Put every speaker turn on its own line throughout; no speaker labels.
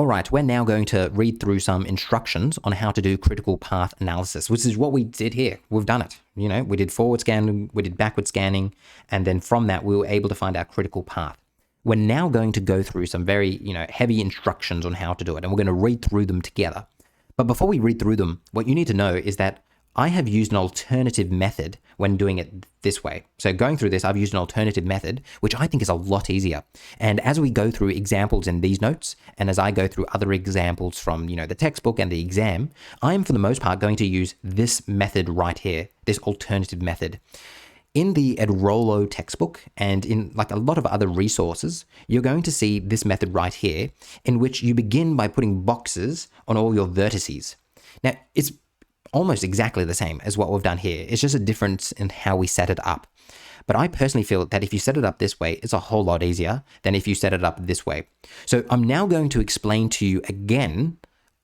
All right, we're now going to read through some instructions on how to do critical path analysis, which is what we did here. We've done it. We did forward scanning, we did backward scanning, and then from that, we were able to find our critical path. We're now going to go through some very, heavy instructions on how to do it, and we're going to read through them together. But before we read through them, what you need to know is that I have used an alternative method when doing it this way. So going through this, I've used an alternative method, which I think is a lot easier. And as we go through examples in these notes, and as I go through other examples from, the textbook and the exam, I'm for the most part going to use this method right here, this alternative method. In the Edrollo textbook and in like a lot of other resources, you're going to see this method right here, in which you begin by putting boxes on all your vertices. Now, it's almost exactly the same as what we've done here. It's just a difference in how we set it up. But I personally feel that if you set it up this way, it's a whole lot easier than if you set it up this way. So I'm now going to explain to you again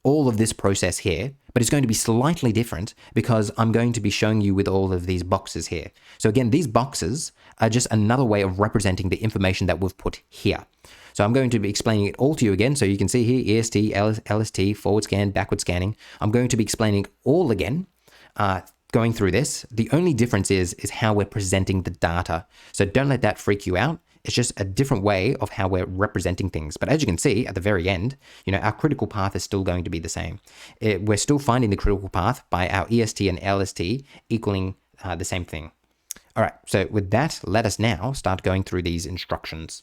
all of this process here, but it's going to be slightly different because I'm going to be showing you with all of these boxes here. So again, these boxes are just another way of representing the information that we've put here. So I'm going to be explaining it all to you again. So you can see here, EST, LST, forward scan, backward scanning. I'm going to be explaining all again, going through this. The only difference is how we're presenting the data. So don't let that freak you out. It's just a different way of how we're representing things. But as you can see at the very end, our critical path is still going to be the same. We're still finding the critical path by our EST and LST equaling the same thing. All right, so with that, let us now start going through these instructions.